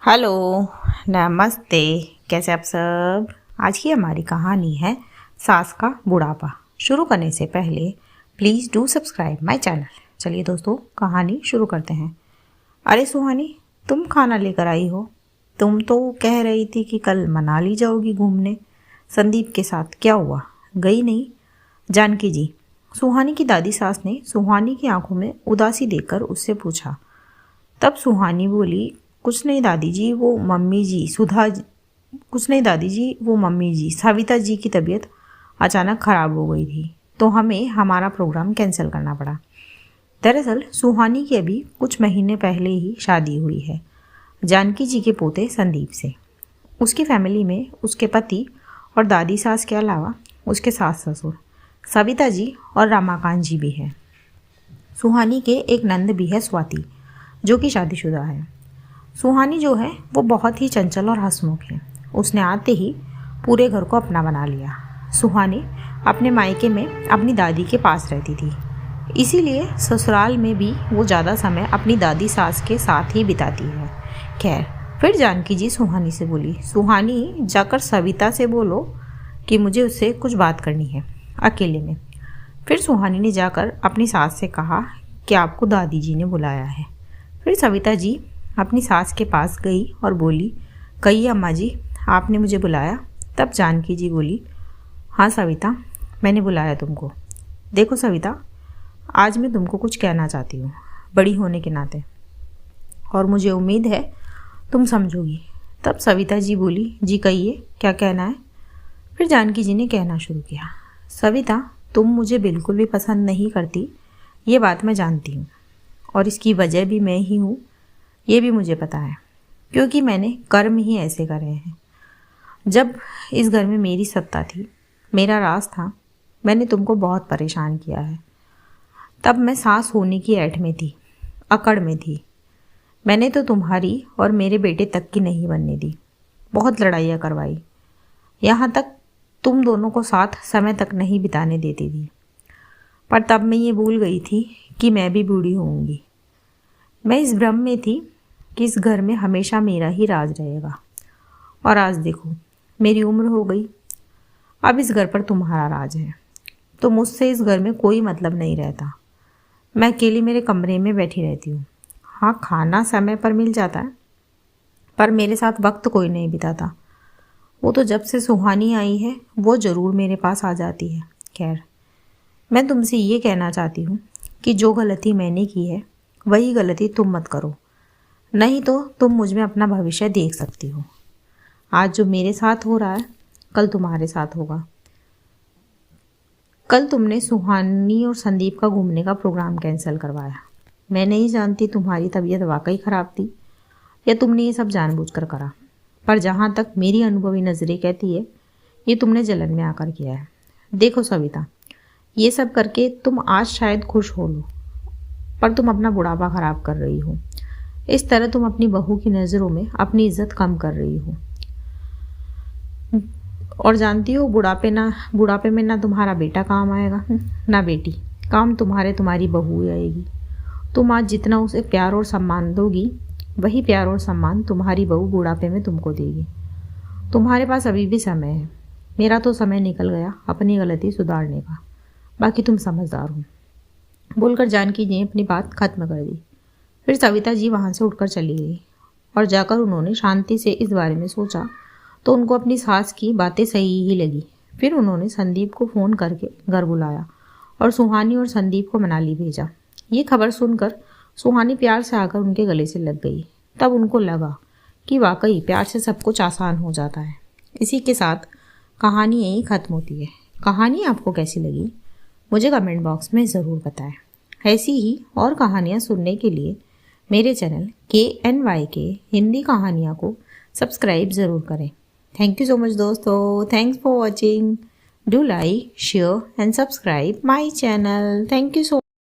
Hello, नमस्ते। कैसे आप सब। आज की हमारी कहानी है सास का बुढ़ापा। शुरू करने से पहले please do subscribe my channel. चलिए दोस्तों, कहानी शुरू करते हैं। अरे सुहानी, तुम खाना लेकर आई हो। तुम तो कह रही थी कि कल मनाली जाओगी घूमने संदीप के साथ। क्या हुआ, गई नहीं? जानकी जी, सुहानी की दादी सास ने सुहानी की आंखों में उदासी देखकर उससे पूछा। तब सुहानी बोली, कुछ नहीं दादी जी, वो मम्मी जी सविता जी की तबीयत अचानक ख़राब हो गई थी, तो हमें हमारा प्रोग्राम कैंसिल करना पड़ा। दरअसल सुहानी की अभी कुछ महीने पहले ही शादी हुई है जानकी जी के पोते संदीप से। उसकी फैमिली में उसके पति और दादी सास के अलावा उसके सास ससुर सविता जी और रमाकांत जी भी हैं। सुहानी के एक नंद भी है स्वाति, जो कि शादीशुदा है। सुहानी जो है वो बहुत ही चंचल और हंसमुख है। उसने आते ही पूरे घर को अपना बना लिया। सुहानी अपने मायके में अपनी दादी के पास रहती थी, इसीलिए ससुराल में भी वो ज़्यादा समय अपनी दादी सास के साथ ही बिताती है। खैर, फिर जानकी जी सुहानी से बोली, सुहानी जाकर सविता से बोलो कि मुझे उससे कुछ बात करनी है अकेले में। फिर सुहानी ने जाकर अपनी सास से कहा कि आपको दादी जी ने बुलाया है। फिर सविता जी अपनी सास के पास गई और बोली, कहिए अम्मा जी, आपने मुझे बुलाया? तब जानकी जी बोली, हाँ सविता, मैंने बुलाया तुमको। देखो सविता, आज मैं तुमको कुछ कहना चाहती हूँ बड़ी होने के नाते, और मुझे उम्मीद है तुम समझोगी। तब सविता जी बोली, जी कहिए, क्या कहना है? फिर जानकी जी ने कहना शुरू किया, सविता, तुम मुझे बिल्कुल भी पसंद नहीं करती, ये बात मैं जानती हूँ, और इसकी वजह भी मैं ही हूँ, ये भी मुझे पता है, क्योंकि मैंने कर्म ही ऐसे करे हैं। जब इस घर में मेरी सत्ता थी, मेरा राज था, मैंने तुमको बहुत परेशान किया है। तब मैं सास होने की ऐठ में थी, अकड़ में थी। मैंने तो तुम्हारी और मेरे बेटे तक की नहीं बनने दी। बहुत लड़ाइयाँ करवाई, यहाँ तक तुम दोनों को साथ समय तक नहीं बिताने देती थी। पर तब मैं ये भूल गई थी कि मैं भी बूढ़ी होऊंगी। मैं इस भ्रम में थी कि इस घर में हमेशा मेरा ही राज रहेगा, और आज देखो मेरी उम्र हो गई, अब इस घर पर तुम्हारा राज है। तो मुझसे इस घर में कोई मतलब नहीं रहता। मैं अकेली मेरे कमरे में बैठी रहती हूँ। हाँ, खाना समय पर मिल जाता है, पर मेरे साथ वक्त कोई नहीं बिताता। वो तो जब से सुहानी आई है वो ज़रूर मेरे पास आ जाती है। खैर, मैं तुमसे ये कहना चाहती हूँ कि जो गलती मैंने की है वही गलती तुम मत करो, नहीं तो तुम मुझ में अपना भविष्य देख सकती हो। आज जो मेरे साथ हो रहा है, कल तुम्हारे साथ होगा। कल तुमने सुहानी और संदीप का घूमने का प्रोग्राम कैंसिल करवाया। मैं नहीं जानती तुम्हारी तबीयत वाकई ख़राब थी या तुमने ये सब जानबूझकर करा, पर जहाँ तक मेरी अनुभवी नज़रें कहती है, ये तुमने जलन में आकर किया है। देखो सविता, ये सब करके तुम आज शायद खुश हो लो, पर तुम अपना बुढ़ापा ख़राब कर रही हो। इस तरह तुम अपनी बहू की नज़रों में अपनी इज्जत कम कर रही हो। और जानती हो, बुढ़ापे में ना तुम्हारा बेटा काम आएगा ना बेटी। काम तुम्हारी बहू ही आएगी। तुम आज जितना उसे प्यार और सम्मान दोगी, वही प्यार और सम्मान तुम्हारी बहू बुढ़ापे में तुमको देगी। तुम्हारे पास अभी भी समय है। मेरा तो समय निकल गया अपनी गलती सुधारने का। बाकी तुम समझदार हो। बोलकर जानकी जी ने अपनी बात खत्म कर दी। फिर सविता जी वहाँ से उठकर चली गई, और जाकर उन्होंने शांति से इस बारे में सोचा तो उनको अपनी सास की बातें सही ही लगी। फिर उन्होंने संदीप को फ़ोन करके घर बुलाया और सुहानी और संदीप को मनाली भेजा। ये खबर सुनकर सुहानी प्यार से आकर उनके गले से लग गई। तब उनको लगा कि वाकई प्यार से सब कुछ आसान हो जाता है। इसी के साथ कहानी यहीं ख़त्म होती है। कहानी आपको कैसी लगी मुझे कमेंट बॉक्स में ज़रूर बताएं। ऐसी ही और कहानियाँ सुनने के लिए मेरे चैनल KNYK हिंदी कहानियाँ को सब्सक्राइब ज़रूर करें। थैंक यू सो मच दोस्तों। Thanks for watching. Do like, share and subscribe my channel. Thank you so